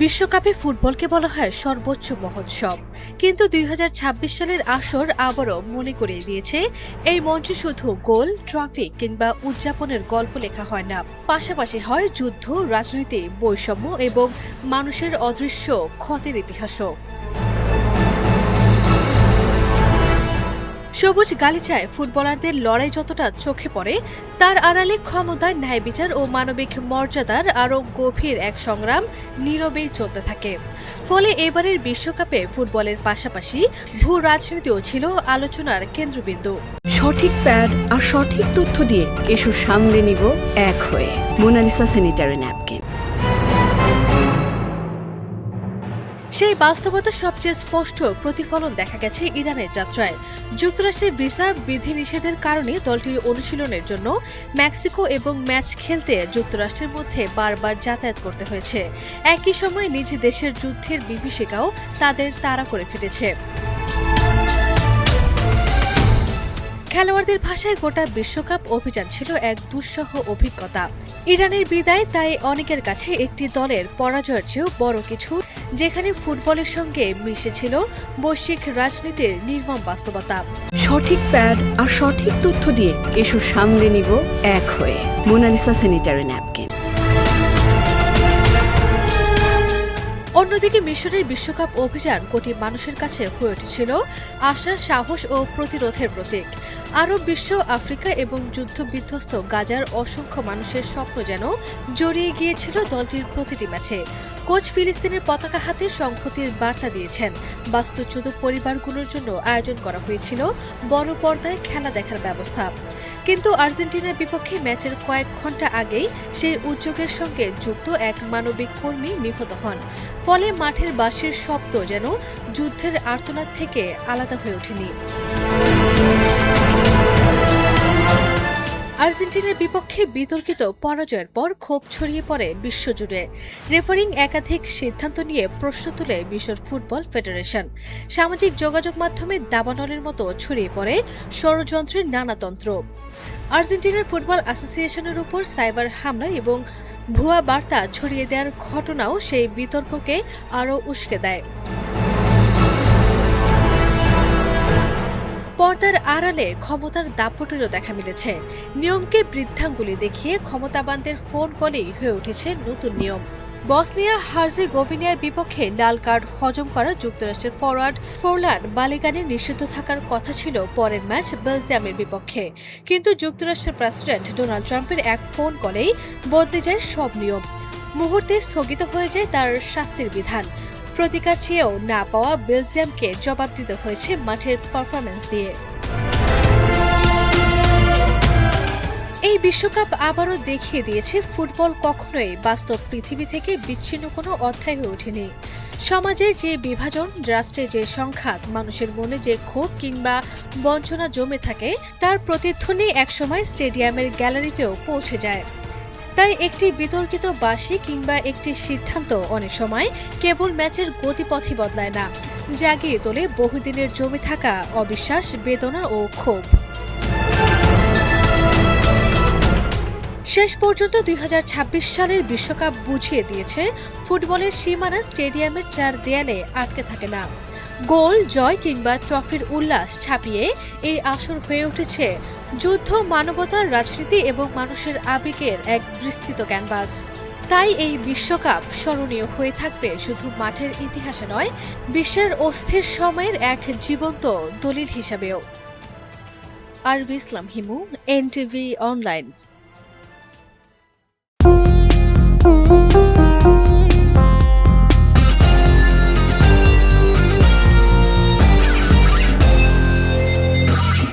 বিশ্বকাপে ফুটবলকে বলা হয় সর্বোচ্চ মহোৎসব, কিন্তু ২০২৬ সালের আসর আবারও মনে করিয়ে দিয়েছে এই মঞ্চে শুধু গোল, ট্রফি কিংবা উদযাপনের গল্প লেখা হয় না, পাশাপাশি হয় যুদ্ধ, রাজনীতি, বৈষম্য এবং মানুষের অদৃশ্য ক্ষতের ইতিহাসও। সবুজ গালিচায় ফুটবলারদের লড়াই যতটা চোখে পড়ে, তার আড়ালে ক্ষমতার, ন্যায় বিচার ও মানবিক মর্যাদার আরও গভীর এক সংগ্রাম নীরবেই চলতে থাকে। ফলে এবারের বিশ্বকাপে ফুটবলের পাশাপাশি ভূ রাজনীতিও ছিল আলোচনার কেন্দ্রবিন্দু। সঠিক প্যাড আর সঠিক তথ্য দিয়ে এসব সামলে নিব এক হয়ে। Monalisa sanitary napkin. সেই বাস্তবতার সবচেয়ে স্পষ্ট প্রতিফলন দেখা গেছে ইরানের যাত্রায়। যুক্তরাষ্ট্রের ভিসা বিধিনিষেধের কারণে দলটির অনুশীলনের জন্য মেক্সিকো এবং ম্যাচ খেলতে যুক্তরাষ্ট্রের মধ্যে বারবার যাতায়াত করতে হয়েছে। একই সময় নিজ দেশের যুদ্ধের বিভীষিকাও তাদের তাড়া করে ফিরেছে। খেলোয়াড়দের ভাষায় গোটা বিশ্বকাপ অভিযান ছিল এক দুঃসহ অভিজ্ঞতা। ইরানের বিদায় তাই অনেকের কাছে একটি দলের পরাজয়ের চেয়েও বড় কিছু, যেখানে ফুটবলের সঙ্গে মিশেছিল বৈশ্বিক রাজনীতির নির্মম বাস্তবতা। সঠিক প্যাড আর সঠিক তথ্য দিয়ে এসব সামলে নিব এক হয়ে। Monalisa sanitary napkin. অন্যদিকে মিশরের বিশ্বকাপ অভিযান কোটি মানুষের কাছে হয়ে উঠেছিল আশা, সাহস ও প্রতিরোধের প্রতীক। আরব বিশ্ব, আফ্রিকা এবং যুদ্ধবিধ্বস্ত গাজার অসংখ্য মানুষের স্বপ্ন যেন জড়িয়ে গিয়েছিল দলটির প্রতিটি ম্যাচে। কোচ ফিলিস্তিনের পতাকা হাতে সংহতির বার্তা দিয়েছেন। বাস্তুচ্যুত পরিবারগুলোর জন্য আয়োজন করা হয়েছিল বড় পর্দায় খেলা দেখার ব্যবস্থা। কিন্তু আর্জেন্টিনার বিপক্ষে ম্যাচের কয়েক ঘন্টা আগেই সেই উদ্যোগের সঙ্গে যুক্ত এক মানবিক কর্মী নিহত হন। ফলে মাঠের বাঁশির শব্দ যেন যুদ্ধের আর্তনাদ থেকে আলাদা হয়ে ওঠেনি। আর্জেন্টিনার বিপক্ষে বিতর্কিত পরাজয়ের পর ক্ষোভ ছড়িয়ে পড়ে বিশ্বজুড়ে। রেফারিং একাধিক সিদ্ধান্ত নিয়ে প্রশ্ন তুলে মিশর ফুটবল ফেডারেশন। সামাজিক যোগাযোগ মাধ্যমে দাবানলের মতো ছড়িয়ে পড়ে ষড়যন্ত্রের নানা তন্ত্র। আর্জেন্টিনার ফুটবল অ্যাসোসিয়েশনের উপর সাইবার হামলা এবং ভুয়া বার্তা ছড়িয়ে দেওয়ার ঘটনাও সেই বিতর্ককে আরও উস্কে দেয়। পর্দার আড়ালে ক্ষমতার দাপটেরও দেখা মিলেছে। নিয়মকে বৃদ্ধাঙ্গুলি দেখিয়ে ক্ষমতাবানদের ফোন কলেই হয়ে উঠেছে নতুন নিয়ম। বসনিয়া হার্জেগোভিনার বিপক্ষে লাল কার্ড হজম করা যুক্তরাষ্ট্রের ফরওয়ার্ড ফোরলান বালিগানের নিষিদ্ধ থাকার কথা ছিল পরের ম্যাচ বেলজিয়ামের বিপক্ষে, কিন্তু যুক্তরাষ্ট্রের প্রেসিডেন্ট ডোনাল্ড ট্রাম্পের এক ফোন কলেই বদলে যায় সব নিয়ম। মুহূর্তে স্থগিত হয়ে যায় তার শাস্তির বিধান। প্রতিকার চেয়েও না পাওয়া বেলজিয়ামকে জবাব দিতে হয়েছে মাঠের পারফরম্যান্স দিয়ে। এই বিশ্বকাপ আবারও দেখিয়ে দিয়েছে ফুটবল কখনোই বাস্তব পৃথিবী থেকে বিচ্ছিন্ন কোনো অধ্যায় হয়ে ওঠেনি। সমাজের যে বিভাজন, রাষ্ট্রের যে সংঘাত, মানুষের মনে যে ক্ষোভ কিংবা বঞ্চনা জমে থাকে, তার প্রতিধ্বনি একসময় স্টেডিয়ামের গ্যালারিতেও পৌঁছে যায়। তাই একটি বিতর্কিত বাঁশি কিংবা একটি সিদ্ধান্ত অনেক সময় কেবল ম্যাচের গতিপথই বদলায় না, জাগিয়ে তোলে বহুদিনের জমে থাকা অবিশ্বাস, বেদনা ও ক্ষোভ। শেষ পর্যন্ত ২০২৬ সালের বিশ্বকাপ বুঝিয়ে দিয়েছে ফুটবলের সীমানা স্টেডিয়ামের চার দেয়ালে আটকে থাকে না। গোল, জয় কিংবা ট্রফির উল্লাস ছাপিয়ে এই আসর হয়ে উঠেছে যুদ্ধ, মানবতার, রাজনীতি এবং মানুষের আবেগের এক বিস্তৃত ক্যানভাস। তাই এই বিশ্বকাপ স্মরণীয় হয়ে থাকবে শুধু মাঠের ইতিহাসে নয়, বিশ্বের অস্থির সময়ের এক জীবন্ত দলিল হিসাবেও। আরবি ইসলাম হিমু, এনটিভি অনলাইন।